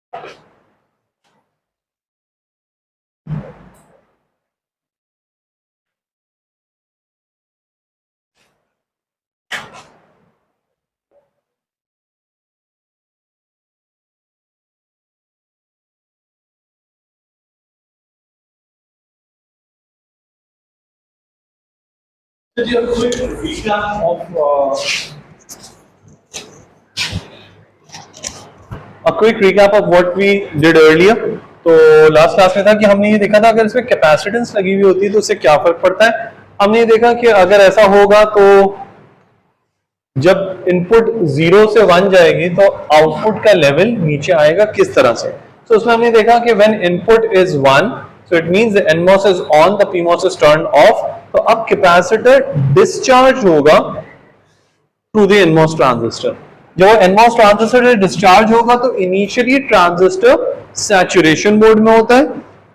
A quick recap of what we did earlier. तो last class में था कि हमने ये देखा था अगर इसमें कैपेसिटेंस लगी हुई होती है तो उससे क्या फर्क पड़ता है। हमने ये देखा कि अगर ऐसा होगा तो जब इनपुट 0 से 1 जाएगी तो आउटपुट का लेवल नीचे आएगा किस तरह से। तो उसमें हमने देखा कि when input is 1 so it means the NMOS is on, the PMOS is turn off. तो अब कैपेसिटर डिस्चार्ज होगा थ्रू द एनमॉस ट्रांजिस्टर। जब एनमॉस ट्रांजिस्टर डिस्चार्ज होगा तो इनिशियली ट्रांजिस्टर सैचुरेशन मोड में होता है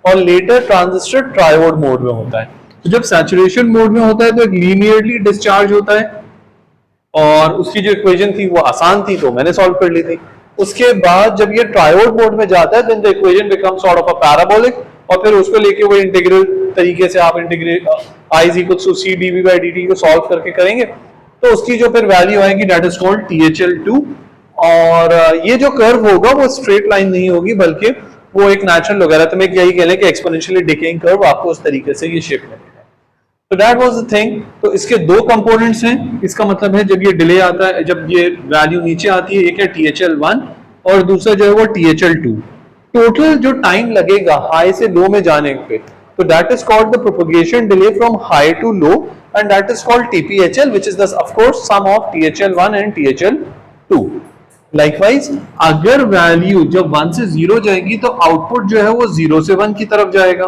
और लेटर ट्रांजिस्टर ट्रायोड मोड में होता है। तो जब सैचुरेशन मोड में होता है तो एक लीनियरली डिस्चार्ज होता है और उसकी जो इक्वेशन थी वो आसान थी तो मैंने सॉल्व कर ली थी। उसके बाद जब ये ट्रायोड मोड में जाता है then the equation becomes sort of a parabolic और फिर उसको लेके वो इंटीग्रल तरीके से आप integrate I is equal to C dv by d को सॉल्व करके करेंगे तो उसकी जो फिर वैल्यू आएगी दैट इज कॉल्ड THL2। और ये जो कर्व होगा वो स्ट्रेट लाइन नहीं होगी बल्कि वो एक नेचुरल लोगैरिथमिक यही कह लें कि एक्सपोनेंशियली डिकेइंग कर्व आपको उस तरीके से ये शेप मिलेगा। तो दैट वाज द थिंग। तो इसके दो कंपोनेंट्स हैं। इसका मतलब है जब ये डिले आता है, जब ये वैल्यू नीचे आती है, एक है THL1 और दूसरा जो है वो THL2। टोटल जो टाइम लगेगा हाई से लो में जाने पे तो that is called the propagation delay from high to low and that is called TPHL which is the of course sum of THL1 and THL2। Likewise अगर वैल्यू जब 1 से 0 जाएगी तो आउटपुट जो है वो 0 से 1 की तरफ जाएगा।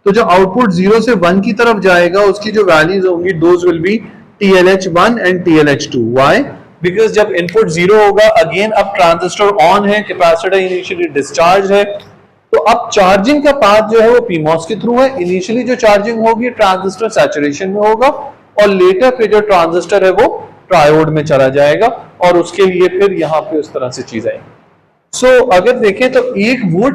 तो जो आउटपुट 0 से 1 की तरफ जाएगा उसकी जो वैल्यूज होंगी those will be TLH1 and TLH2। Why? Because जब इनपुट 0 होगा अगेन अब ट्रांजिस्टर ऑन है, कैपेसिटर इनिशियली डिस्चार्ज है तो अब चार्जिंग का पाथ जो है वो पीमॉस के थ्रू है। इनिशियली जो चार्जिंग होगी ट्रांजिस्टर सैचुरेशन में होगा और लेटर फिर जो ट्रांजिस्टर है वो ट्रायोड में चला जाएगा और उसके लिए फिर यहां पे उस तरह से चीज आएगी। सो अगर देखें तो एक वो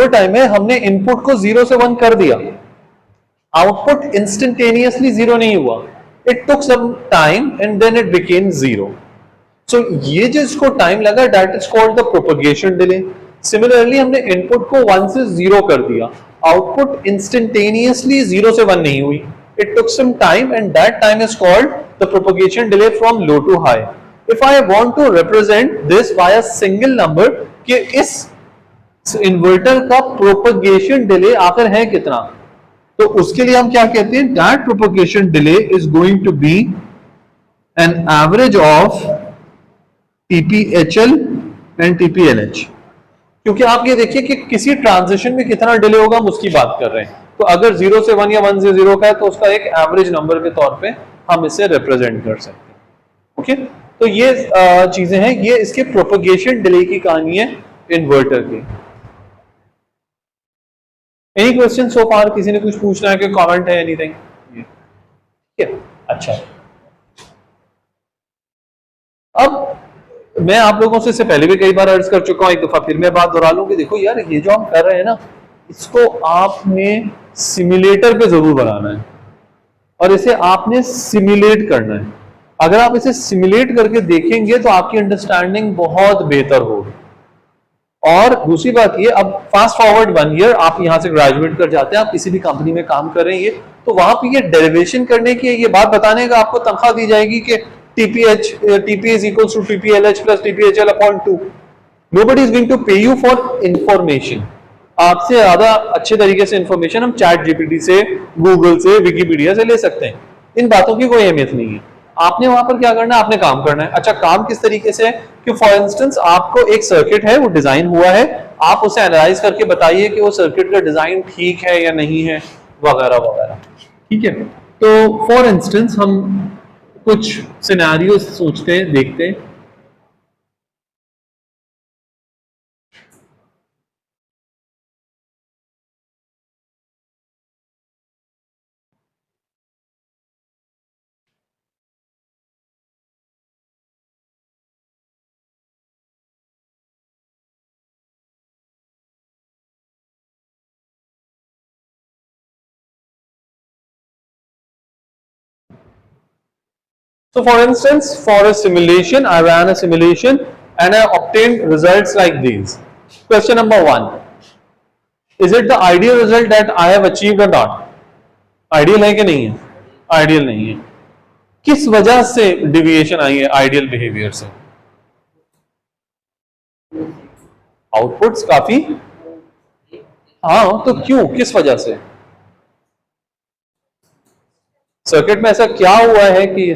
टाइम है हमने इनपुट को 0 से 1 कर दिया, आउटपुट इंस्टेंटेनियसली 0 नहीं हुआ, it took some time and then it became 0। So ये जो इसको टाइम लगा that is called the propagation delay. Similarly हमने इनपुट को 1 से 0 कर दिया, आउटपुट इंस्टेंटेनियसली 0 से 1 नहीं हुई, it took some time and that time is called the propagation delay from low to high. If I want to represent this by a single number कि इस इन्वर्टर का प्रोपगेशन डिले आखिर है कितना, तो उसके लिए हम क्या कहते हैं, that propagation delay is going to be an average of TPHL and TPLH। क्योंकि आप ये देखिए कि किसी ट्रांजिशन में कितना डिले होगा हम उसकी बात कर रहे हैं। तो अगर 0 से 1 या 1 से 0 का है तो उसका एक एवरेज नंबर के तौर पे हम इसे रिप्रेजेंट कर सकते हैं। ओके, तो ये चीजें हैं, ये इसके प्रोपगेशन डिले की कहानी है इन्वर्टर की। एनी क्वेश्चन सो फार? किसी ने कुछ पूछना है कि कमेंट है एनीथिंग? ठीक है, अच्छा। अब मैं आप लोगों से इससे पहले भी कई बार अर्ज कर चुका हूं, एक दफा फिर मैं बात दोहरा लूं कि देखो यार ये जो हम कर रहे हैं ना इसको आपने सिमुलेटर पे जरूर बनाना है और इसे आपने सिमुलेट करना है। अगर आप इसे सिमुलेट करके देखेंगे तो आपकी अंडरस्टैंडिंग बहुत बेहतर होगी। और दूसरी बात ये, अब फास्ट फॉरवर्ड 1 ईयर आप यहां से ग्रेजुएट कर जाते हैं, आप किसी भी कंपनी में काम कर रहे हैं, ये तो वहां पे ये डेरिवेशन करने की, ये बात बताने का आपको तनख्वाह दी जाएगी कि TP is equal to TPLH plus TPHL upon 2। Nobody is going to pay you for information. आपसे ज्यादा अच्छे तरीके से इंफॉर्मेशन हम चैट जीपीटी से, गूगल से, विकीपीडिया से ले सकते हैं। इन बातों की कोई अहमियत नहीं है। आपने वहां पर क्या करना है, आपने काम करना है। अच्छा, काम किस तरीके से है कि फॉर इंस्टेंस आपको एक सर्किट है, वो डिजाइन हुआ है, आप उसे एनालाइज करके बताइए कि वो सर्किट का डिजाइन ठीक है या नहीं है, वगैरह वगैरह। ठीक है, तो फॉर इंस्टेंस हम कुछ सिनेरियो सोचते हैं, देखते हैं। So for instance, for a simulation, I ran a simulation and I obtained results like these. Question number 1. Is it the ideal result that I have achieved or not? Ideal है कि नहीं है? Ideal नहीं है. किस वजह से deviation आई है ideal behavior से? Outputs काफी, हाँ, तो क्यों, किस वजह से? सर्किट में ऐसा क्या हुआ है कि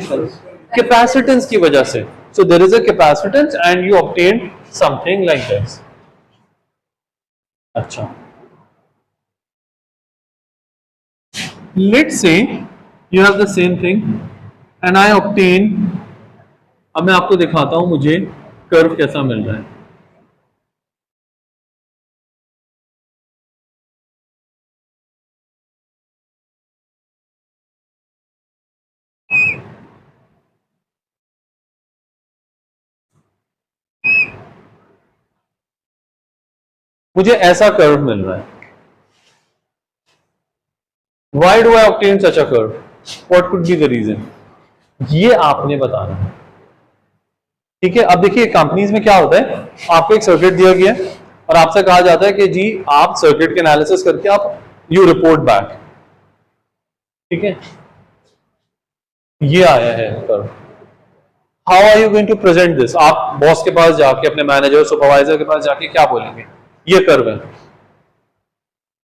कैपेसिटेंस की वजह से. So there is a capacitance and you obtained something like this. अच्छा, let's say you have the same thing and I obtain, अब मैं आपको दिखाता हूं मुझे कर्व कैसा मिल रहा है. मुझे ऐसा कर्व मिल रहा है. Why do I obtain such a curve? What could be the reason? ये आपने बताना है. ठीक है, अब देखिए कंपनीज में क्या होता है, आपको एक सर्किट दिया गया है और आपसे कहा जाता है कि जी आप सर्किट के एनालिसिस करके आप यू रिपोर्ट बैक. ठीक है, ये आया है curve. How are you going to present this? आप बॉस के पास जाके, अपने मैनेजर सुपरवाइजर के पास जाके क्या बोलेंगे? ये कर्व है.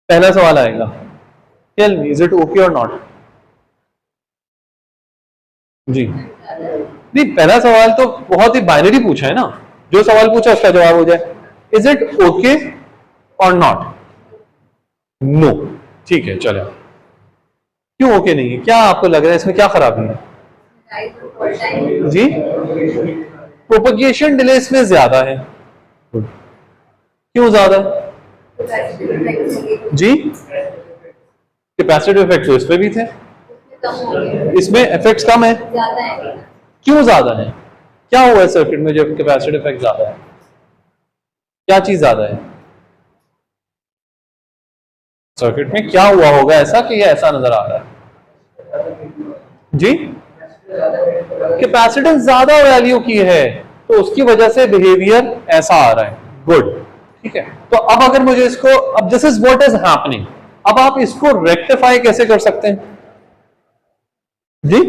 पहला सवाल आएगा, tell me is it okay और नॉट? जी नहीं, पहला सवाल तो बहुत ही बाइनरी पूछा है ना, जो सवाल पूछा उसका जवाब हो जाए. इज इट ओके और नॉट? नो. ठीक है, चलो. क्यों ओके नहीं है? क्या आपको लग रहा है इसमें क्या खराबी है? जी, प्रोपगेशन डिले इसमें ज्यादा है. क्यों ज्यादा है जी? कैपेसिटिव इफेक्ट तो इसमें भी थे, इसमें इफेक्ट्स कम है. क्यों ज्यादा है? क्या हुआ है सर्किट में जब कैपेसिटिव इफेक्ट ज्यादा है? क्या चीज ज्यादा है सर्किट में? क्या हुआ होगा ऐसा कि ये ऐसा नजर आ रहा है? जी, कैपेसिटेंस ज्यादा वैल्यू की है तो उसकी वजह से बिहेवियर ऐसा आ रहा है. गुड. ठीक है, तो अब अगर मुझे इसको, अब this is what is happening, अब आप इसको रेक्टिफाई कैसे कर सकते हैं जी?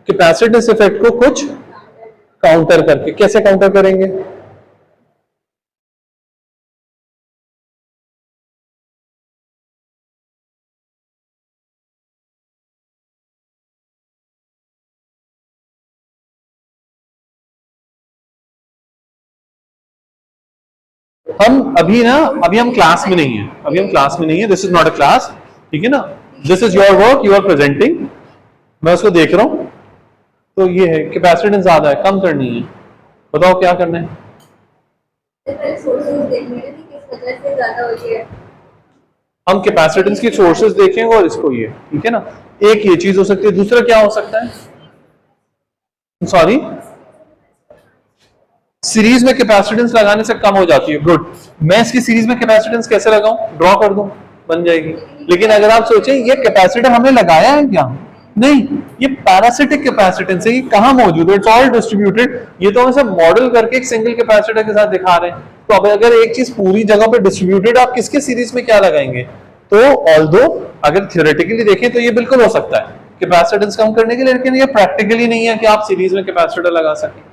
कैपेसिटेंस इफेक्ट को कुछ काउंटर करके. कैसे काउंटर करेंगे? अभी हम क्लास में नहीं है, अभी हम क्लास में नहीं है. This is not a class. ठीक है ना, this is your work, you are presenting. मैं उसको देख रहा हूं. तो ये है कैपेसिटेंस ज्यादा है, कम करनी है. बताओ क्या करना है? हम कैपेसिटेंस की सोर्सेज देखेंगे और इसको ये. ठीक है ना, एक ये चीज हो सकती है. दूसरा क्या हो सकता है? सॉरी, सीरीज में कैपेसिटेंस लगाने से कम हो जाती है. गुड. मैं इसकी सीरीज में कैपेसिटेंस कैसे लगाऊं? ड्रॉ कर दूं, बन जाएगी. लेकिन अगर आप सोचें ये कैपेसिटर हमने लगाया है क्या? नहीं, ये पैरासिटिक कैपेसिटेंस है. ये कहां मौजूद है? It's all distributed. ये तो हम सब मॉडल करके एक सिंगल कैपेसिटर के साथ दिखा रहे हैं. तो अब अगर एक चीज पूरी जगह पे डिस्ट्रीब्यूटेड, आप किसके सीरीज में क्या लगाएंगे? तो ऑल्दो अगर थियोरेटिकली देखें तो ये बिल्कुल हो सकता है कैपेसिटेंस कम करने के लिए, लेकिन ये प्रैक्टिकली नहीं है कि आप सीरीज में कैपेसिटर लगा सकें.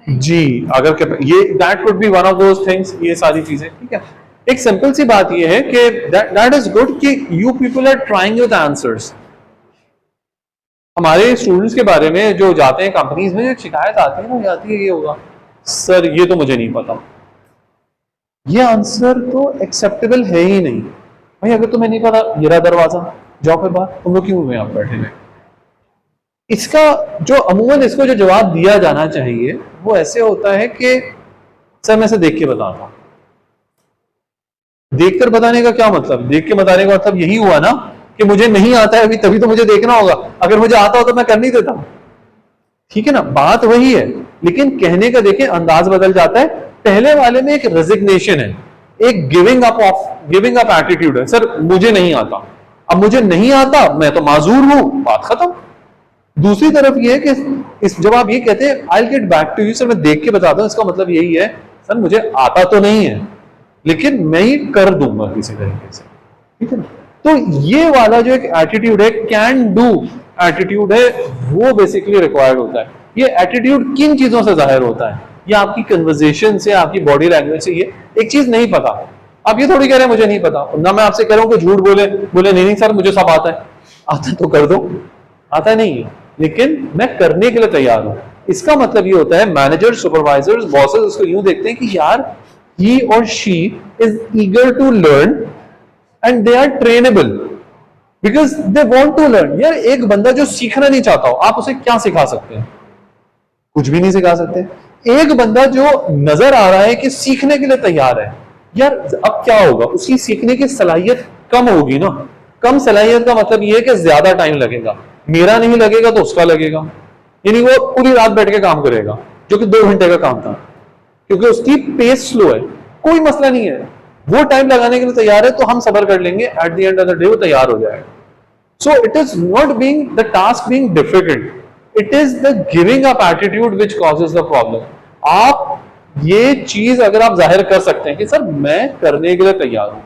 जी, अगर ये that would be one of those things. ये सारी चीजें ठीक है. एक सिंपल सी बात ये है कि दैट इज गुड कि you people are trying with answers. हमारे स्टूडेंट्स के बारे में जो जाते हैं कंपनीज में, जो शिकायत आती है ना, जाती है ये होगा, सर ये तो मुझे नहीं पता, ये आंसर तो एक्सेप्टेबल है ही नहीं. भाई अगर तुम्हें नहीं पता, ये रहा दरवाजा, जाओ फिर बाहर. तुम लोग क्यों हुए आप बैठे हुए? इसका जो अमूमन इसको जो जवाब दिया जाना चाहिए वो ऐसे होता है कि सर मैं इसे देख के बताता हूं. देखकर बताने का क्या मतलब? देख के बताने का मतलब यही हुआ ना कि मुझे नहीं आता है अभी, तभी तो मुझे देखना होगा. अगर मुझे आता हो तो मैं कर नहीं देता. ठीक है ना, बात वही है, लेकिन कहने का देखें अंदाज बदल जाता है। पहले वाले में एक रेजिग्नेशन है, एक गिविंग अप एटीट्यूड है, सर मुझे नहीं आता, अब मुझे नहीं आता मैं तो माजूर हूं, बात खत्म। दूसरी तरफ ये है कि जब आप ये कहते हैं I will get back to you, sir मैं देख के बताता हूं, इसका मतलब यही है सर मुझे आता तो नहीं है लेकिन मैं ही कर दूंगा किसी तरीके से, ठीक है ना। तो ये वाला जो एक एटीट्यूड है, कैन डू एटीट्यूड है, वो बेसिकली रिक्वायर्ड होता है। ये एटीट्यूड किन चीजों से जाहिर होता है? ये आपकी कन्वर्सेशन से, आपकी बॉडी लैंग्वेज से। ये एक चीज नहीं पता, आप ये थोड़ी कह रहे हैं मुझे नहीं पता, ना मैं आपसे कह रहा हूं कि झूठ बोले नहीं सर मुझे सब आता है, आता तो कर दो, आता नहीं है लेकिन मैं करने के लिए तैयार हूं। इसका मतलब ये होता है मैनेजर, सुपरवाइजर्स, बॉसेस उसको यूं देखते हैं कि यार he or she is eager to learn and they are trainable because they want to learn। यार एक बंदा जो सीखना नहीं चाहता हो, आप उसे क्या सिखा सकते हैं? कुछ भी नहीं सिखा सकते। एक बंदा जो नजर आ रहा है कि सीखने के लिए तैयार है, यार अब क्या होगा, उसकी सीखने की सलाहियत कम होगी ना। कम सलाहियत का मतलब ये है कि ज्यादा टाइम लगेगा, मेरा नहीं लगेगा तो उसका लगेगा, यानी वो पूरी रात बैठ के काम करेगा जो कि 2 घंटे का काम था, क्योंकि उसकी पेस स्लो है। कोई मसला नहीं है, वो टाइम लगाने के लिए तैयार है तो हम सबर कर लेंगे, at the end of the day वो तैयार हो जाएगा। So it is not being the task being difficult, it is the giving up attitude which causes the problem. आप ये चीज अगर आप जाहिर कर सकते हैं कि सर मैं करने के लिए तैयार हूं,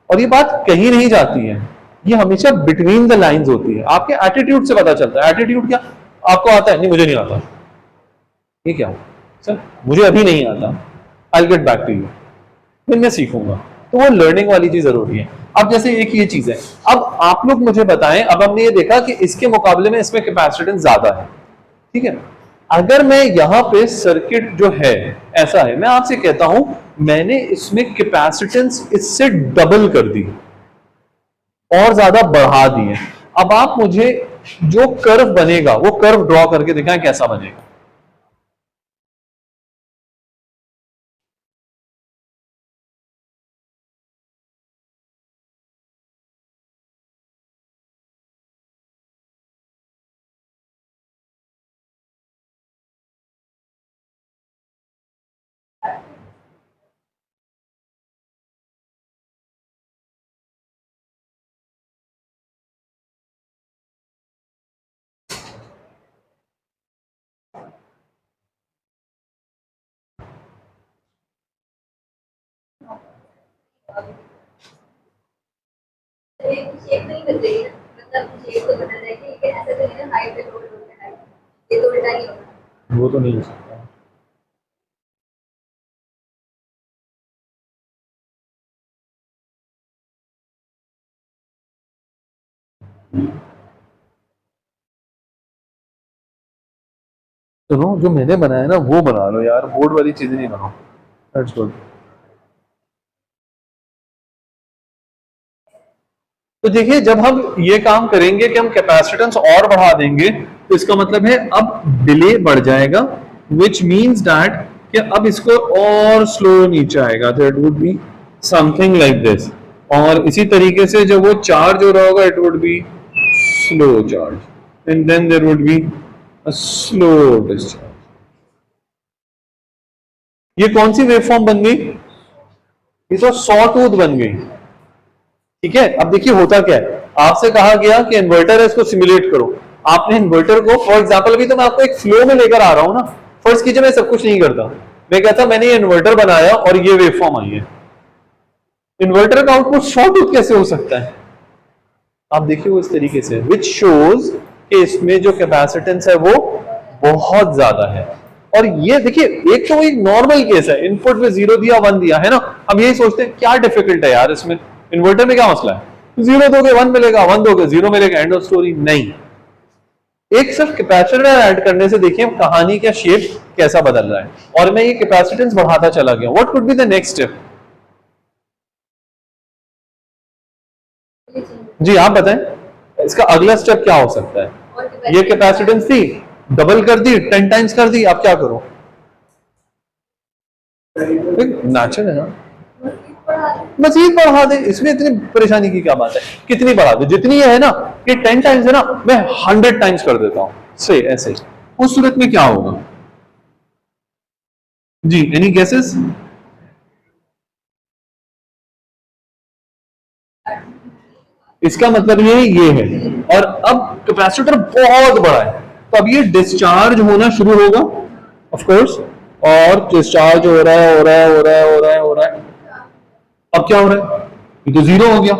और ये बात कहीं नहीं जाती है, ये हमेशा बिटवीन द लाइंस होती है, आपके एटीट्यूड से पता चलता है। एटीट्यूड क्या, आपको आता है? नहीं मुझे नहीं आता। ये क्या सर मुझे अभी नहीं आता, I will get back to you, फिर मैं सीखूंगा। तो वो लर्निंग वाली चीज जरूरी है। अब जैसे एक ये चीज है, अब आप लोग मुझे बताएं, अब हमने ये देखा कि इसके मुकाबले में इसमें कैपेसिटेंस ज्यादा है, ठीक है। अगर मैं यहां पे सर्किट जो है ऐसा है, मैं आपसे कहता हूं मैंने इसमें कैपेसिटेंस इससे डबल कर दी और ज्यादा बढ़ा दी है। अब आप मुझे जो कर्व बनेगा वो कर्व ड्रॉ करके दिखाएं कैसा बनेगा। शेप नहीं बन रही है, मतलब शेप तो बदल जाएगी लेकिन ऐसा तो नहीं ना हाइट पे लोड होता है, ये तो उल्टा नहीं होगा। वो तो नहीं हो सकता। सुनो जो मैंने बनाया ना वो बना लो यार, बोर्ड वाली चीजें नहीं बनाओ। That's good. तो देखिए जब हम ये काम करेंगे कि हम कैपेसिटेंस और बढ़ा देंगे तो इसका मतलब है अब डिले बढ़ जाएगा, विच मीन्स दैट कि अब इसको और स्लो नीचे आएगा, तो it would be something like this. और इसी तरीके से जब वो चार्ज हो रहा होगा it would be slow charge and then there would be a slow discharge. ये कौन सी वेवफॉर्म बन गई? ये तो सॉ टूथ बन गई, ठीक है। अब देखिए होता क्या है, आपसे कहा गया कि इन्वर्टर है इसको सिमुलेट करो, आपने इन्वर्टर को फॉर एग्जांपल, अभी तो मैं आपको एक फ्लो में लेकर आ रहा हूं ना, फर्स्ट कीजिए मैं सब कुछ नहीं करता, मैं कहता मैंने ये इन्वर्टर बनाया और ये वेवफॉर्म आई है, इन्वर्टर का आउटपुट सॉ टूथ कैसे हो सकता है? आप देखिए वो इस तरीके से, विच शोज कि इसमें जो कैपेसिटेंस है वो बहुत ज्यादा है। और ये देखिए एक तो एक नॉर्मल केस है, इनपुट में 0 दिया 1 दिया है ना, हम यही सोचते हैं क्या डिफिकल्ट है यार इसमें, इन्वर्टर में क्या मसला है, 0 दोगे 1 मिलेगा, 1 दोगे 0 मिलेगा, एंड ऑफ स्टोरी। नहीं, एक सिर्फ कैपेसिटर ऐड करने से देखिए कहानी का शेप कैसा बदल रहा है। और मैं ये कैपेसिटेंस बढ़ाता चला गया, what could be the next step? जी आप बताएं, इसका अगला स्टेप क्या हो सकता है? ये कैपेसिटेंस थी, डबल कर दी, 10 टाइम्स कर दी, आप क्या करो? नेचुरल है ना, मजीद बढ़ा दे, इसमें इतनी परेशानी की क्या बात है? कितनी बढ़ा दे? जितनी है ना, ये 10 टाइम्स है ना, मैं 100 टाइम्स कर देता हूं से ऐसे। उस सूरत में क्या होगा जी, एनी गेसेस? इसका मतलब ये है, और अब कैपेसिटर बहुत बड़ा है, तो अब ये डिस्चार्ज होना शुरू होगा ऑफ कोर्स, और डिस्चार्ज हो रहा है, हो रहा है, हो रहा है, हो रहा है, हो रहा है। अब क्या हो रहा है? ये तो जीरो हो गया।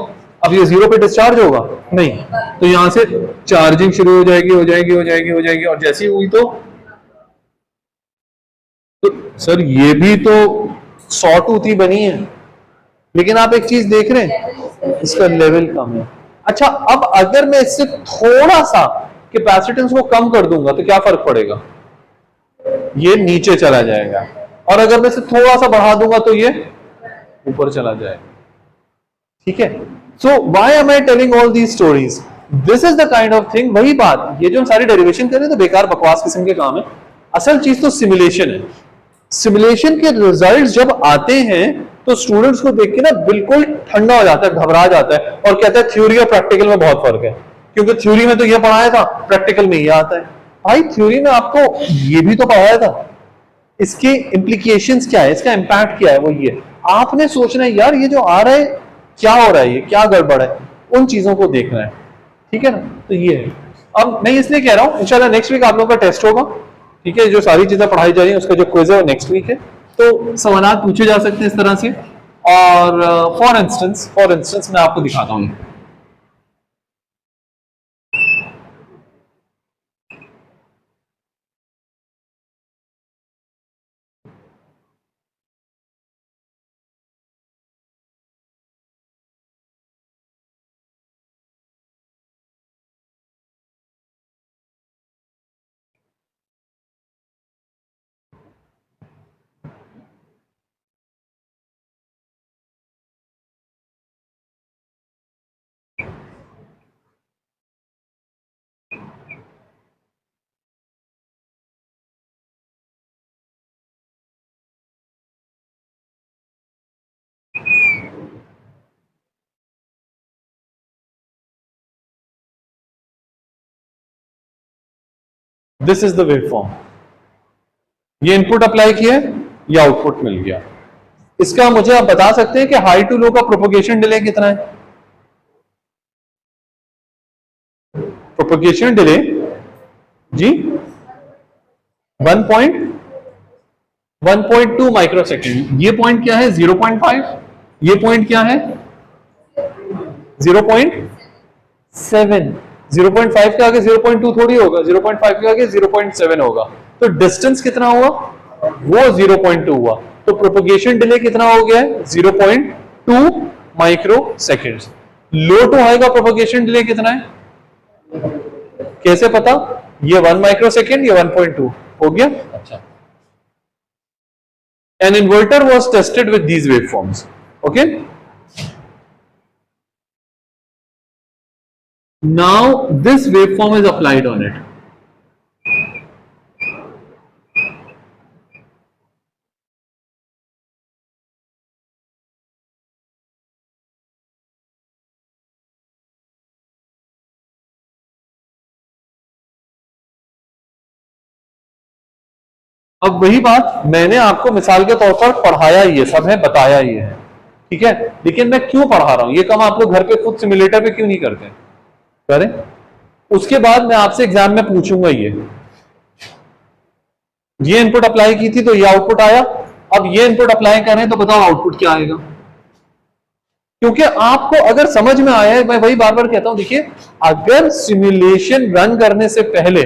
अब ये जीरो पे डिस्चार्ज होगा नहीं, तो यहां से चार्जिंग शुरू हो जाएगी, हो जाएगी, हो जाएगी, हो जाएगी, और जैसी हुई तो सर ये भी तो 100 ही बनी है, लेकिन आप एक चीज देख रहे हैं, इसका लेवल कम है। अच्छा, अब अगर मैं इससे थोड़ा सा कैपेसिटेंस को कम कर दूंगा तो क्या फर्क पड़ेगा? ये नीचे चला जाएगा, और अगर मैं इसे थोड़ा सा बढ़ा दूंगा तो ये ऊपर चला जाएगा। ठीक है, so why am I telling all these stories? This is the kind of thing. वही बात, ये जो हम सारी डेरिवेशन कर रहे हैं तो बेकार बकवास किस्म के काम है। असल चीज तो सिमुलेशन है। सिमुलेशन के रिजल्ट्स जब आते हैं तो स्टूडेंट्स को देख के ना बिल्कुल ठंडा हो जाता है, घबरा जाता है, और कहता है थ्योरी और प्रैक्टिकल में बहुत फर्क है, क्योंकि थ्योरी में तो ये पढ़ाया था, प्रैक्टिकल में ये आता है। भाई थ्योरी में आपको ये भी तो पढ़ाया था, इसके इम्प्लीकेशंस क्या है, इसका इम्पैक्ट क्या है, वो ये आपने सोचना है यार ये जो आ रहा है क्या हो रहा है, ये क्या गड़बड़ है, उन चीजों को देखना है। ठीक है ना, तो ये है। अब मैं इसलिए कह रहा हूं इंशाल्लाह नेक्स्ट वीक आप लोगों का टेस्ट होगा। ठीक है, जो सारी चीजें पढ़ाई जा रही है उसका जो क्विज है वो नेक्स्ट वीक है, तो सवाल पूछे जा सकते हैं इस तरह से। और फॉर इंस्टेंस मैं आपको दिखाता हूं। This is the wave form. ये इनपुट अप्लाई किया, ये आउटपुट मिल गया। इसका मुझे आप बता सकते हैं कि हाई टू लो का प्रोपोगेशन डिले कितना है? प्रोपोगेशन डिले जी 1.2 माइक्रोसेकंड। ये पॉइंट क्या है? 0.5। ये पॉइंट क्या है? 0.7। 0.5 के आगे 0.2 थोड़ी होगा, 0.5 के आगे 0.7 होगा, तो डिस्टेंस कितना हुआ? वो 0.2 हुआ, तो प्रोपोगेशन डिले कितना हो गया है? 0.2 micro second. Low to high का प्रोपोगेशन डिले कितना है? कैसे पता? ये 1 माइक्रो सेकेंड, ये 1.2 हो गया। अच्छा, an inverter was tested with these waveforms. Okay, now this waveform is applied on it. अब वही बात मैंने आपको मिसाल के तौर पर पढ़ाया ही है, सब है, बताया ही है। ठीक है, लेकिन मैं क्यों पढ़ा रहा हूं? ये काम आप लोग घर पे खुद सिमुलेटर पे क्यों नहीं करते? करें। उसके बाद मैं आपसे एग्जाम में पूछूंगा ये इनपुट अप्लाई की थी तो ये आउटपुट आया, अब ये इनपुट अप्लाई करें तो बताओ आउटपुट क्या आएगा? क्योंकि आपको अगर समझ में आया है, मैं वही बार बार कहता हूं, देखिए अगर सिमुलेशन रन करने से पहले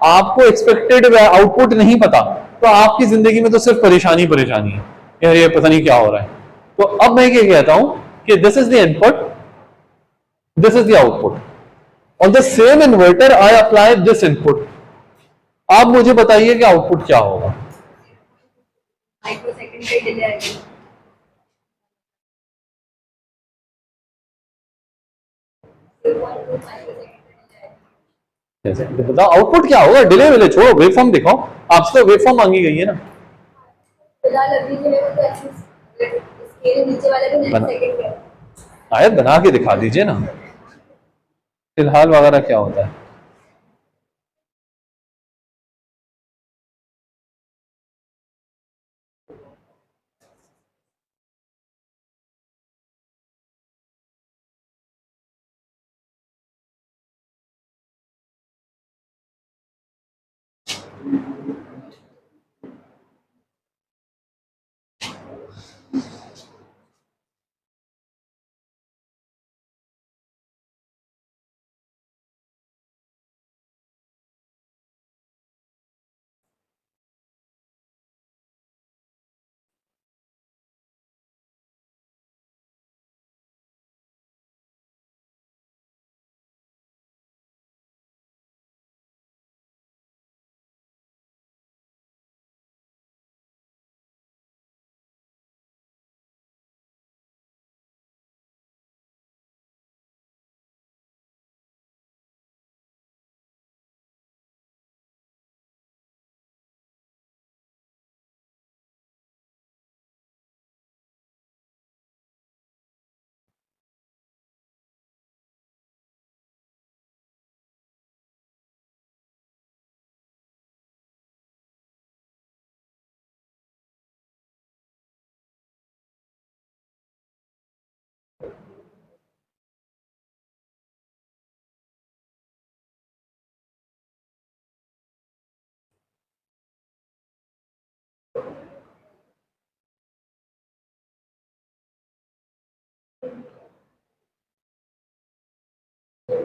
आपको एक्सपेक्टेड आउटपुट नहीं पता तो आपकी जिंदगी में तो सिर्फ परेशानी परेशानी है, यार ये पता नहीं क्या हो रहा है। तो अब मैं क्या कहता हूं कि this is the input, this is the output, on the same inverter I apply this input. आप मुझे बताइए कि आउटपुट क्या होगा? माइक्रोसेकंड पे डिले आएगी। जैसे तो बताओ आउटपुट क्या होगा? डिले विले छोड़ो, वेवफॉर्म दिखाओ। आपसे तो वेवफॉर्म मांगी गई है ना। फिलहाल अभी के लिए तो एक्सिस स्केल नीचे वाला भी 9 सेकंड है। आयत बना के दिखा दीजिए ना, फिलहाल वगैरह क्या होता है?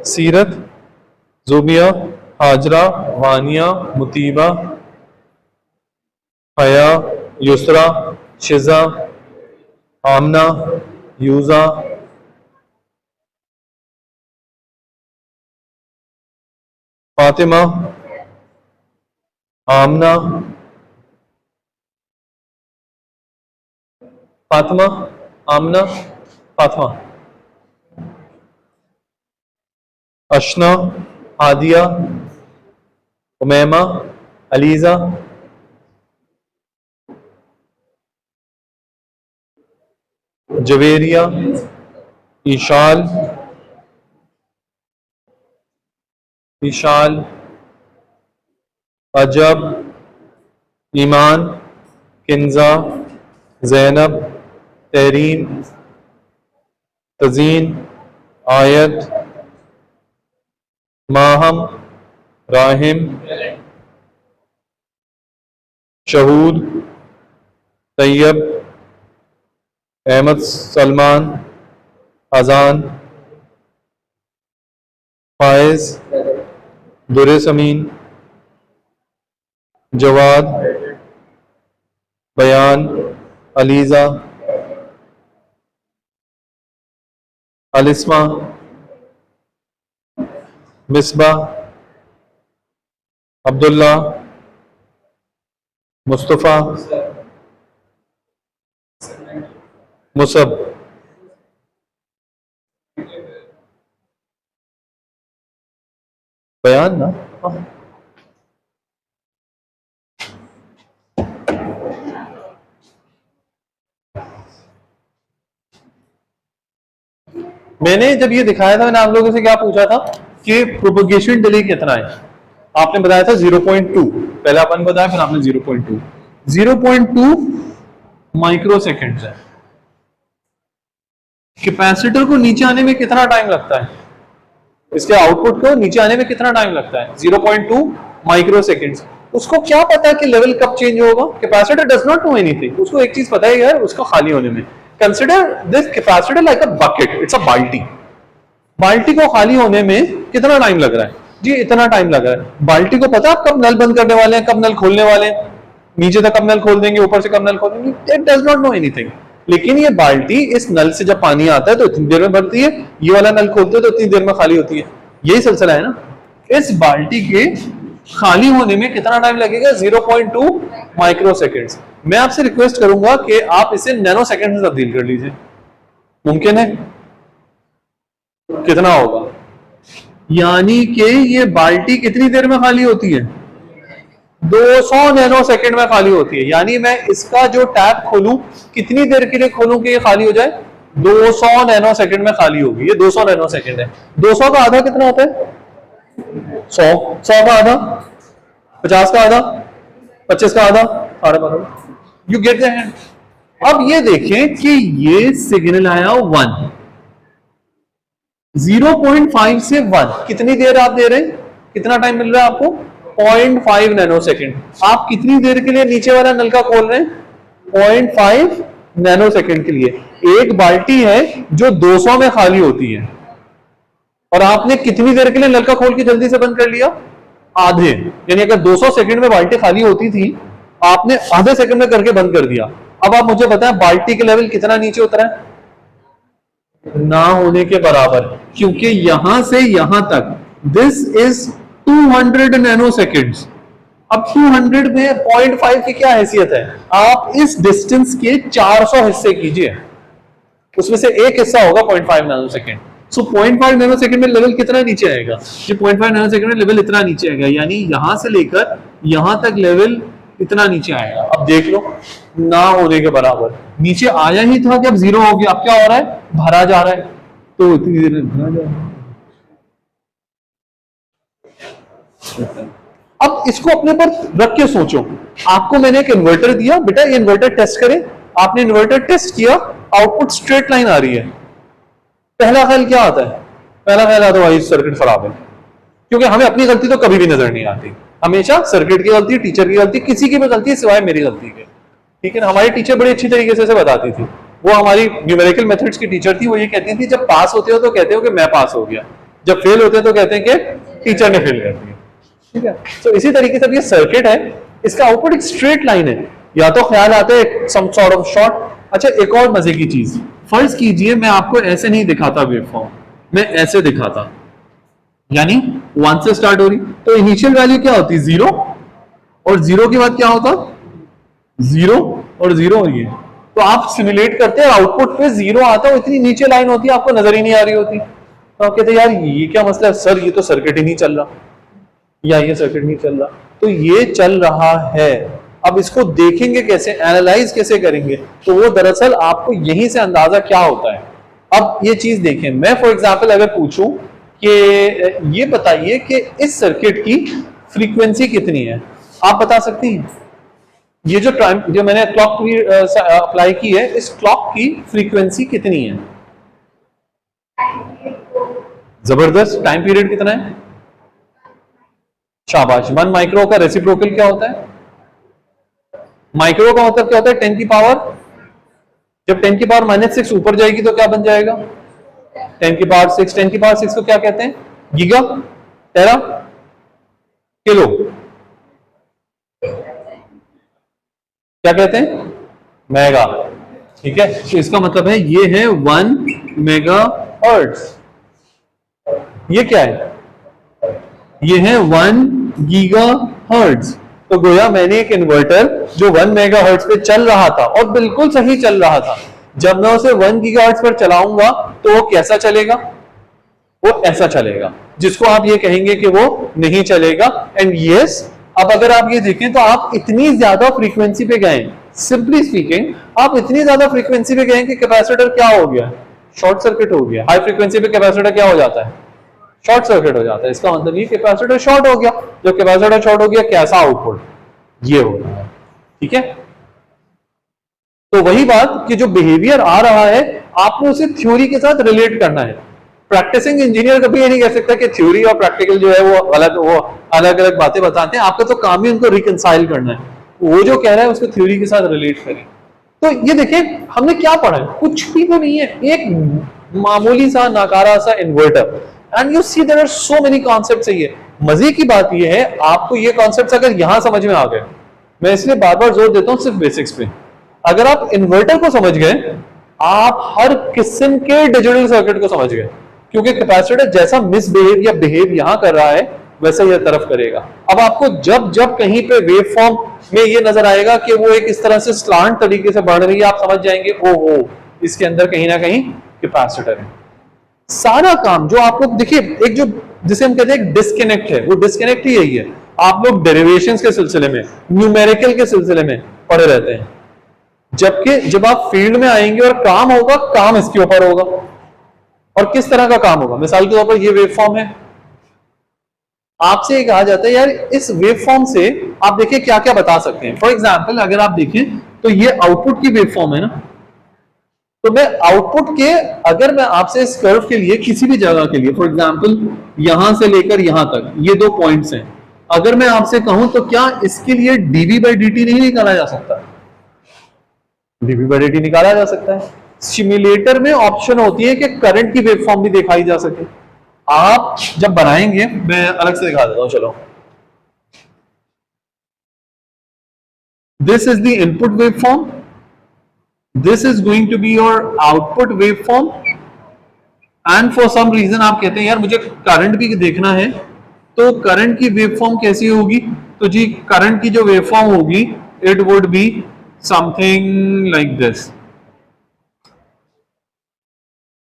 सीरत, जुबिया, हाजरा, वानिया, मुतीबा, हया, युसरा, शिजा, आमना, यूजा, फातिमा, आमना, फातिमा, आमना, फातिमा, अशना, आदिया, उमैमा, अलीजा, जवेरिया, ईशाल, ईशाल, अजब, ईमान, किंजा, जैनब, तहरीन, तजीन, आयत, माहम, राहिम, शहूद, तैयब, अहमद, सलमान, अजान, फायज, दुरे समीन, जवाद, बयान, अलीजा, अलिस्मा, मिसबा, अब्दुल्ला, मुस्तफ़ा, मुसब। बयान ना, मैंने जब ये दिखाया था, मैंने आप लोगों से क्या पूछा था कि प्रोपगेशन डिले कितना है। आपने बताया था 0.2, पहले अपन बताया, फिर आपने 0.2 0.2 माइक्रो सेकेंड है। कैपेसिटर को नीचे आने में कितना टाइम लगता है, इसके आउटपुट को नीचे आने में कितना टाइम लगता है, 0.2 माइक्रो सेकेंड। उसको क्या पता है कि लेवल कब चेंज होगा? Capacitor does not know anything. उसको एक चीज पता है यार, उसका खाली होने में। Consider this capacitor like a bucket, it's a बाल्टी। बाल्टी को खाली होने में कितना टाइम लग रहा है जी? इतना टाइम लग रहा है। बाल्टी को पता है आप कब नल बंद करने वाले हैं, कब नल खोलने वाले हैं, नीचे तक कब नल खोल देंगे, ऊपर से कब नल खोल देंगे, it does not know anything. लेकिन ये बाल्टी इस नल से जब पानी आता है तो इतनी देर में भरती है, ये वाला नल खोलते हैं तो इतनी देर में खाली होती है। यही सिलसिला है ना। इस बाल्टी के खाली होने में कितना टाइम लगेगा? 0.2 माइक्रो सेकेंड्स। मैं आपसे रिक्वेस्ट करूंगा कि आप इसे नैनो सेकेंड में तब्दील कर लीजिए। मुमकिन है? कितना होगा? यानी कि ये बाल्टी कितनी देर में खाली होती है? 200 नैनो सेकेंड में खाली होती है। यानी मैं इसका जो टैप खोलूं, कितनी देर के लिए खोलूं कि ये खाली हो जाए? 200 नैनो सेकेंड में खाली होगी। ये 200 नैनो सेकेंड है। 200 का आधा कितना होता है? 100। 100 का आधा 50 का आधा 25 का आधा 12.5। You get the hand. अब ये देखें कि ये सिग्नल आया 1, 0.5 से 1, कितनी देर आप दे रहे हैं? कितना टाइम मिल रहा है आपको? 0.5 नैनो सेकेंड। आप कितनी देर के लिए नीचे वाला नलका खोल रहे हैं? 0.5 नैनो सेकेंड के लिए। एक बाल्टी है जो 200 में खाली होती है, और आपने कितनी देर के लिए नलका खोल के जल्दी से बंद कर लिया? आधे। यानी अगर 200 सेकंड में बाल्टी खाली होती थी, आपने आधे सेकंड में करके बंद कर दिया। अब आप मुझे बताएं बाल्टी के लेवल कितना नीचे उतरा है? ना होने के बराबर, क्योंकि यहां से यहां तक दिस इज 200 नैनो सेकेंड्स। अब 200 में 0.5 की क्या हैसियत है? आप इस डिस्टेंस के 400 हिस्से कीजिए, उसमें से एक हिस्सा होगा 0.5 नैनो सेकेंड। सो 0.5 नैनो सेकेंड में लेवल कितना नीचे आएगा? ये 0.5 नैनो सेकेंड में लेवल इतना नीचे आएगा, यानी यहां से लेकर यहां तक लेवल इतना नीचे आएगा। अब देख लो, ना होने के बराबर। नीचे आया ही था कि अब जीरो हो गया, अब क्या हो रहा है? भरा जा रहा है। तो इतनी देर में भरा जा रहा है। अब इसको अपने पर रख के सोचो, आपको मैंने एक इन्वर्टर दिया, बेटा ये इन्वर्टर टेस्ट करें। आपने इन्वर्टर टेस्ट किया, आउटपुट स्ट्रेट लाइन आ रही है। पहला ख्याल क्या आता है? पहला ख्याल आता है भाई सर्किट खराब है, क्योंकि हमें अपनी गलती तो कभी भी नजर नहीं आती। हमेशा सर्किट की गलती, टीचर की गलती, किसी की भी गलती सिवाय मेरी गलती के। ठीक है ना? हमारी टीचर बड़ी अच्छी तरीके से बताती थी। वो हमारी न्यूमेरिकल मेथड्स की टीचर थी। वो ये कहती थी जब पास होते हो तो कहते हो कि मैं पास हो गया, जब फेल होते हैं तो कहते हैं कि टीचर ने फेल कर दिया। ठीक है? तो इसी तरीके से ये सर्किट है, इसका आउटपुट एक स्ट्रेट लाइन है। या तो ख्याल आता है सम सॉर्ट ऑफ शॉर्ट। अच्छा, एक और मजे की चीज, फर्ज कीजिए मैं आपको ऐसे नहीं दिखाता वेवफॉर्म, मैं ऐसे दिखाता, यानी 1 से स्टार्ट हो रही, तो इनिशियल वैल्यू क्या होती? 0, और 0 के बाद क्या होता? 0 और 0 और ये। तो आप सिमुलेट करते हैं, आउटपुट पे 0 आता है, इतनी नीचे लाइन होती है, आपको नजर ही नहीं आ रही होती। तो आप कहते हैं यार ये क्या मसला है सर, ये तो सर्किट ही नहीं चल रहा, या ये सर्किट नहीं चल रहा। तो ये चल रहा है। अब इसको देखेंगे कैसे, एनालाइज कैसे करेंगे? तो वो दरअसल आपको यहीं से अंदाजा क्या होता है। अब ये चीज देखें, मैं फॉर एग्जांपल अगर पूछूं कि ये बताइए कि इस सर्किट की फ्रीक्वेंसी कितनी है, आप बता सकती हैं? ये जो टाइम जो मैंने क्लॉक अप्लाई की है, इस क्लॉक की फ्रीक्वेंसी कितनी है? जबरदस्त। टाइम पीरियड कितना है? शाबाश। 1 माइक्रो का रेसिप्रोकल क्या होता है? माइक्रो का मतलब क्या होता है? 10 की पावर, जब 10 की पावर -6 ऊपर जाएगी तो क्या बन जाएगा? 10 की पावर 6। 10 की पावर 6 को क्या कहते हैं? गीगा, टेरा, किलो, क्या कहते हैं? मेगा। ठीक है? तो इसका मतलब है ये है 1 मेगा हर्ट्ज। ये क्या है? ये है 1 गीगा हर्ट्ज। तो गोया मैंने एक इन्वर्टर जो 1 मेगा हर्ट्ज पे चल रहा था और बिल्कुल सही चल रहा था, जब मैं उसे 1 गीगा हर्ट्ज पर चलाऊंगा तो वो कैसा चलेगा? वो ऐसा चलेगा, जिसको आप ये कहेंगे कि वो नहीं चलेगा। एंड यस, अब अगर आप ये देखें तो आप इतनी ज्यादा फ्रीक्वेंसी पे गए, सिंपली स्पीकिंग आप इतनी ज्यादा फ्रीक्वेंसी पे गए कि कैपेसिटर क्या हो गया? शॉर्ट सर्किट हो गया। हाई फ्रीक्वेंसी पे कैपेसिटर क्या हो जाता है? शॉर्ट सर्किट हो जाता है। इसका मतलब ये कैपेसिटर शॉर्ट हो गया। जब कैपेसिटर शॉर्ट हो गया, कैसा आउटपुट? ये हो रहा है। ठीक है? तो वही बात कि जो बिहेवियर आ रहा है, आपको उसे थ्योरी के साथ रिलेट करना है। प्रैक्टिसिंग इंजीनियर कभी ये नहीं कह सकता कि थ्योरी और प्रैक्टिकल जो है वो अलग अलग बातें बताते हैं। आपका तो काम ही उनको रिकंसाइल करना है। वो जो कह रहा है उसको थ्योरी के साथ रिलेट करें। तो ये देखिए हमने क्या पढ़ा है, कुछ भी तो नहीं है, एक मामूली सा नाकारा सा inverter. And you see there are so many concepts है। ये मजे की बात ये है, आपको ये कॉन्सेप्ट्स अगर यहां समझ में आ गए, मैं इसलिए बार बार जोर देता हूं सिर्फ बेसिक्स पे। अगर आप इन्वर्टर को समझ गए, आप हर किस्म के डिजिटल सर्किट को समझ गए, क्योंकि कैपेसिटर जैसा मिसबिहेव या बिहेव यहां कर रहा है वैसा यह तरफ करेगा। अब आपको जब जब कहीं पे वेव फॉर्म में ये नजर आएगा कि वो एक इस तरह से स्लांट तरीके से बढ़ रही है, आप समझ जाएंगे ओहो इसके अंदर कहीं ना कहीं कैपेसिटर है। सारा काम जो आप लोग देखिए, एक जो जिसे हम कहते हैं डिस्कनेक्ट है, वो डिस्कनेक्ट ही यही है। आप लोग डेरिवेशंस के सिलसिले में, न्यूमेरिकल के सिलसिले में पढ़े रहते हैं, जबकि जब आप फील्ड में आएंगे और काम होगा, काम इसके ऊपर होगा। और किस तरह का काम होगा? मिसाल के तौर पर ये वेव फॉर्म है, आपसे कहा जाता है यार इस वेव फॉर्म से आप देखिए क्या क्या बता सकते हैं। फॉर एग्जाम्पल अगर आप देखें तो ये आउटपुट की वेव फॉर्म है ना, तो मैं आउटपुट के, अगर मैं आपसे इस कर्व के लिए किसी भी जगह के लिए, फॉर एग्जांपल यहां से लेकर यहां तक ये 2 पॉइंट्स हैं, अगर मैं आपसे कहूं तो क्या इसके लिए dv बाई dt नहीं निकाला जा सकता? dv बाई dt निकाला जा सकता है। सिम्युलेटर में ऑप्शन होती है कि करंट की वेवफॉर्म भी दिखाई जा सके। आप जब बनाएंगे, मैं अलग से दिखा देता हूं, चलो। This is the input waveform. This is going to be your output waveform. And for some reason आप कहते हैं यार मुझे करंट भी देखना है, तो करंट की वेवफॉर्म कैसी होगी? तो जी करंट की जो वेवफॉर्म होगी, it would be something like this,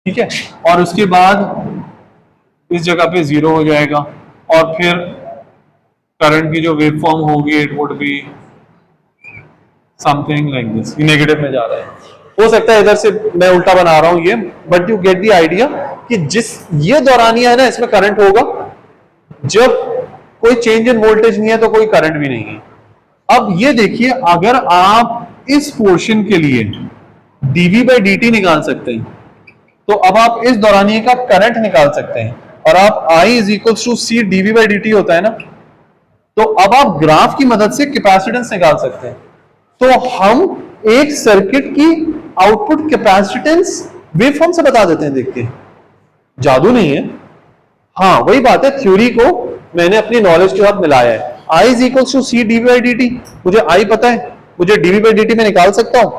ठीक है। और उसके बाद इस जगह पे जीरो हो जाएगा, और फिर करंट की जो वेवफॉर्म होगी, it would be something like this. ये नेगेटिव में जा रहा है, हो सकता है इधर से मैं उल्टा बना रहा हूं ये, but you get the idea कि जिस ये दौरानिया है ना, इसमें करंट होगा। जब कोई चेंज इन वोल्टेज नहीं है तो कोई करंट भी नहीं है। अब ये देखिए, अगर आप इस पोर्शन के लिए dv बाई dt निकाल सकते हैं, तो अब आप इस दौरानिये का करंट निकाल सकते हैं। और आप I is equals to C dv by dt होता है ना, तो अब आप ग्राफ की मदद से कैपेसिटेंस निकाल सकते हैं। तो हम एक सर्किट की आउटपुट कैपेसिटेंस वेवफॉर्म से बता देते हैं, देख के। जादू नहीं है, हाँ वही बात है, थ्योरी को मैंने अपनी नॉलेज के साथ मिलाया है। I is equals to C dv by dt, मुझे I पता है, मुझे dv बाई dt में निकाल सकता हूं,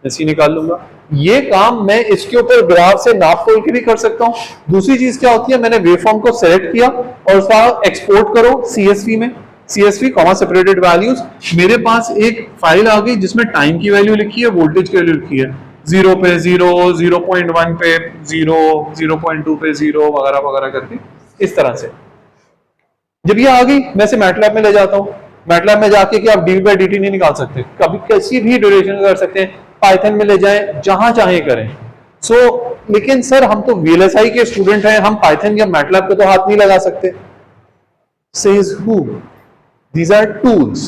ऐसे निकाल लूंगा। ये काम मैं इसके ऊपर ग्राफ से नाप तोल के भी कर सकता हूं। दूसरी चीज क्या होती है, मैंने वेवफॉर्म को सेलेक्ट किया और उसका एक्सपोर्ट करो CSV में, CSV कॉमा सेपरेटेड वैल्यूज। मेरे पास एक फाइल आ गई जिसमें टाइम की वैल्यू लिखी है, वोल्टेज की वैल्यू लिखी है, 0 पे 0, 0.1 पे 0, 0.2 पे 0 वगैरह वगैरह करके इस तरह से। जब ये आ गई, मैं इसे मैटलैब में ले जाता हूँ। मैटलैब में जाके कि आप dv बाई dt नहीं निकाल सकते, कभी किसी भी ड्यूरेशन कर सकते हैं, पाइथन में ले जाएं, जहां चाहे करें। लेकिन सर हम तो VLSI के स्टूडेंट हैं, हम पाइथन या मैटलैब पे तो हाथ नहीं लगा सकते। Says who? These are tools.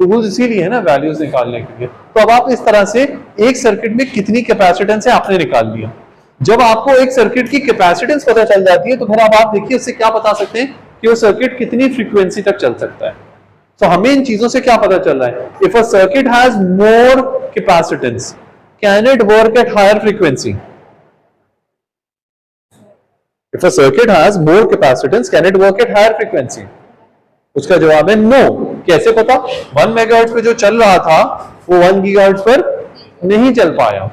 Tools इसीलिए है ना, वैल्यूज निकालने के लिए। तो अब आप इस तरह से एक सर्किट में कितनी कैपेसिटेंस है आपने निकाल लिया। जब आपको एक सर्किट की कैपेसिटेंस पता चल जाती है, तो फिर अब आप देखिए उससे क्या बता सकते हैं कि वो सर्किट कितनी फ्रीक्वेंसी तक चल सकता है। तो हमें इन चीजों से क्या पता चल रहा है? If a circuit has more capacitance, can it work at higher frequency? If a circuit has more capacitance, can it work at higher frequency? उसका जवाब है नो। कैसे पता? 1 मेगाहर्ट्ज पे जो चल रहा था वो 1 गीगाहर्ट्ज पर नहीं चल पाया।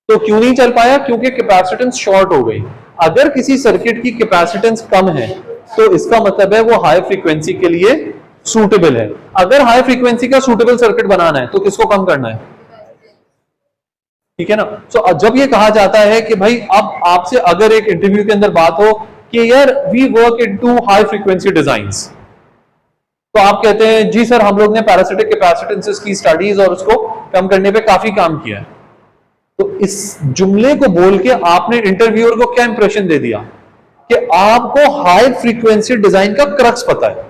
तो क्यों नहीं चल पाया? क्योंकि कैपेसिटेंस शॉर्ट हो गई। अगर किसी सर्किट की कैपेसिटेंस कम है तो इसका मतलब है वो हाई फ्रीक्वेंसी के लिए सूटेबल है। अगर हाई फ्रीक्वेंसी का सूटेबल सर्किट बनाना है तो किसको कम करना है? ठीक है ना। सो जब ये कहा जाता है कि भाई अब आपसे अगर एक इंटरव्यू के अंदर बात हो कि यार we work into high frequency designs, तो आप कहते हैं जी सर हम लोग ने पैरासिटिक कैपेसिटेंसेस की स्टडीज और उसको कम करने पे काफी काम किया है। तो इस जुमले को बोल के आपने इंटरव्यूअर को क्या इंप्रेशन दे दिया कि आपको हाई फ्रीक्वेंसी डिजाइन का क्रक्स पता है।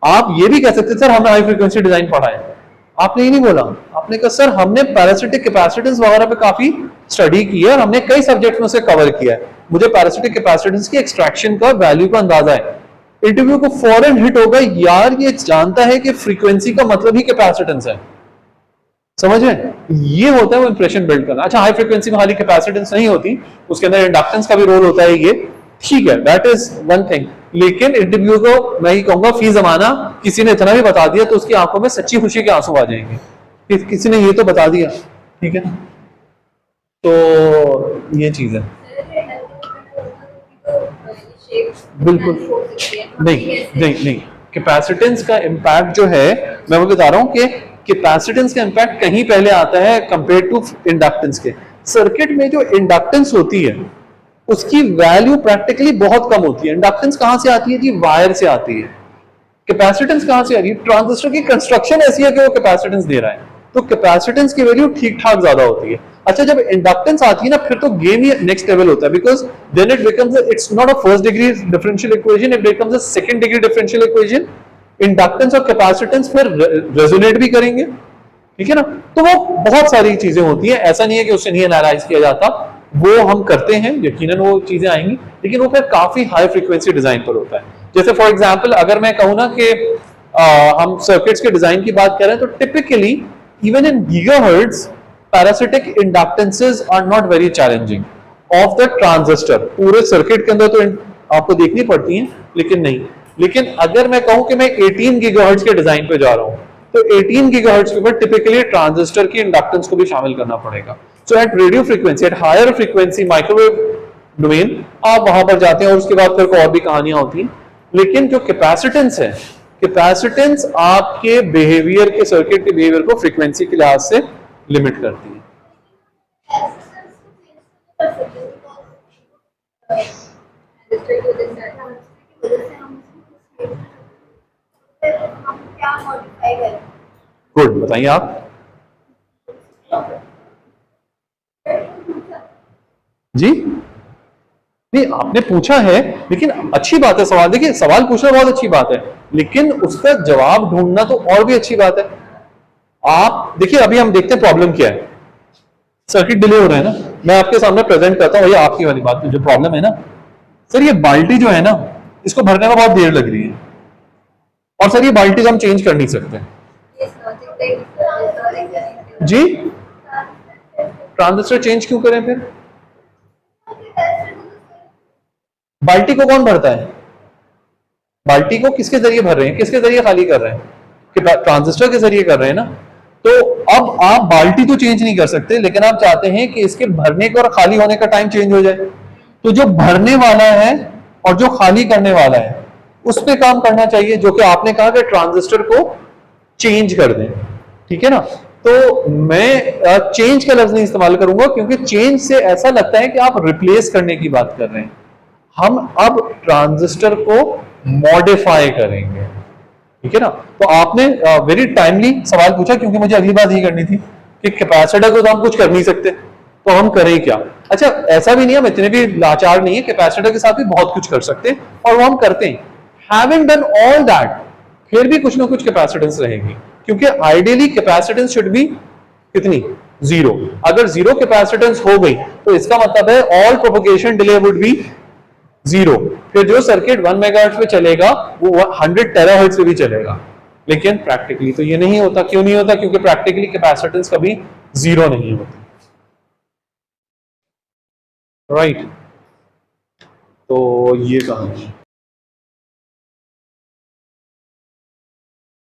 आप ये भी कह सकते सर हमने हाई फ्रीक्वेंसी डिजाइन पढ़ा है। आपने ये नहीं बोला, आपने कहा सर हमने पैरासिटिक कैपेसिटेंस वगैरह पे काफी स्टडी की है और हमने कई सब्जेक्ट में से कवर किया है, मुझे पैरासिटिक कैपेसिटेंस की एक्सट्रैक्शन का वैल्यू का अंदाजा है। इंटरव्यू को फौरन हिट होगा, यार ये जानता है कि फ्रीक्वेंसी का मतलब ही कैपेसिटेंस है। समझ में? ये होता है वो इंप्रेशन बिल्ड करना। अच्छा हाई फ्रीक्वेंसी में खाली कैपेसिटेंस नहीं होती, उसके अंदर इंडक्टेंस का भी रोल होता है, ये ठीक है, दैट इज वन थिंग। लेकिन इंटरव्यू को मैं ही कहूंगा फी जमाना, किसी ने इतना भी बता दिया तो उसकी आंखों में सच्ची खुशी के आंसू आ जाएंगे, किसी ने ये तो बता दिया, ठीक है। तो ये चीज है। बिल्कुल नहीं, कैपेसिटेंस का इंपैक्ट जो है, मैं वो बता रहा हूं कि कैपेसिटेंस का इंपैक्ट कहीं पहले आता है कंपेयर टू इंडक्टेंस के। सर्किट में जो इंडक्टेंस होती है उसकी वैल्यू प्रैक्टिकली बहुत कम होती है। इंडक्टेंस कहां से आती है जी? वायर से आती है। कैपेसिटेंस कहां से आ रही है? ट्रांजिस्टर की कंस्ट्रक्शन ऐसी है कि वो कैपेसिटेंस दे रहा है, तो कैपेसिटेंस की वैल्यू ठीक ठाक ज्यादा होती है। अच्छा जब इंडक्टेंस आती है ना, फिर तो गेम ही नेक्स्ट लेवल होता है, because then it becomes, it's not a first degree differential equation, it becomes a second degree differential equation. Inductance और कैपेसिटेंस फिर रेजोनेट भी करेंगे, ठीक है ना। तो वो बहुत सारी चीजें होती है, ऐसा नहीं है कि उससे नहीं एनालाइज किया जाता। वो हम करते हैं, यकीनन वो चीजें आएंगी, लेकिन वो फिर काफी हाई फ्रीक्वेंसी डिजाइन पर होता है। जैसे फॉर एग्जांपल अगर मैं कहूँ ना कि हम सर्किट्स के डिजाइन की बात करें तो typically even in gigahertz parasitic inductances are not very challenging of the transistor. पूरे सर्किट के अंदर तो आपको देखनी पड़ती है, लेकिन नहीं। लेकिन अगर मैं कहूं कि मैं 18 गीगाहर्ट्ज के डिजाइन पे जा रहा हूं तो 18 गीगाहर्ट्ज के ऊपर टिपिकली ट्रांजिस्टर की इंडक्टेंस को भी शामिल करना पड़ेगा। So at radio frequency, at higher frequency microwave domain, आप वहां पर जाते हैं और उसके बाद फिर और भी कहानियां होती हैं। लेकिन जो कैपेसिटेंस है, कैपेसिटेंस आपके बिहेवियर के, सर्किट के बिहेवियर को फ्रीक्वेंसी के लिहाज से लिमिट करती है। गुड, बताइए आप। जी नहीं, आपने पूछा है, लेकिन अच्छी बात है सवाल। देखिए सवाल पूछना बहुत अच्छी बात है, लेकिन उसका जवाब ढूंढना तो और भी अच्छी बात है। आप देखिए, अभी हम देखते हैं प्रॉब्लम क्या है। सर्किट डिले हो रहा है ना, मैं आपके सामने प्रेजेंट करता हूं, ये आपकी वाली बात जो प्रॉब्लम है ना सर, ये बाल्टी जो है ना, इसको भरने में बहुत देर लग रही है, और सर ये बाल्टी हम चेंज कर नहीं सकते। जी, ट्रांजिस्टर चेंज क्यों करें फिर? बाल्टी को कौन भरता है? बाल्टी को किसके जरिए भर रहे हैं, किसके जरिए खाली कर रहे हैं? ट्रांजिस्टर के जरिए कर रहे हैं ना। तो अब आप बाल्टी तो चेंज नहीं कर सकते, लेकिन आप चाहते हैं कि इसके भरने का और खाली होने का टाइम चेंज हो जाए। तो जो भरने वाला है और जो खाली करने वाला है उस पर काम करना चाहिए, जो कि आपने कहा कि ट्रांजिस्टर को चेंज कर दें, ठीक है ना। तो मैं चेंज का लफ्ज नहीं इस्तेमाल करूंगा, क्योंकि चेंज से ऐसा लगता है कि आप रिप्लेस करने की बात कर रहे हैं। हम अब ट्रांजिस्टर को मॉडिफाई करेंगे, ठीक है ना। तो आपने वेरी टाइमली सवाल पूछा, क्योंकि मुझे अगली बात ये करनी थी कि कैपेसिटर को तो हम कुछ कर नहीं सकते, तो हम करें क्या। अच्छा, ऐसा भी नहीं, हम इतने भी लाचार नहीं है, कैपेसिटर के साथ भी बहुत कुछ कर सकते हैं, और वो हम करते हैं। हैविंग डन ऑल दैट, फिर भी कुछ ना कुछ कैपेसिटेंस रहेगी, क्योंकि आइडियली कैपेसिटेंस शुड बी कितनी? जीरो। अगर जीरो कैपेसिटेंस हो गई तो इसका मतलब है all propagation delay would be zero. फिर जो सर्किट 1 मेगाहर्ट्ज पे चलेगा वो 100 टेराहर्ट्ज पे भी चलेगा। लेकिन प्रैक्टिकली तो ये नहीं होता। क्यों नहीं होता? क्योंकि प्रैक्टिकली कैपेसिटेंस कभी जीरो नहीं होती, राइट। तो ये कहानी है।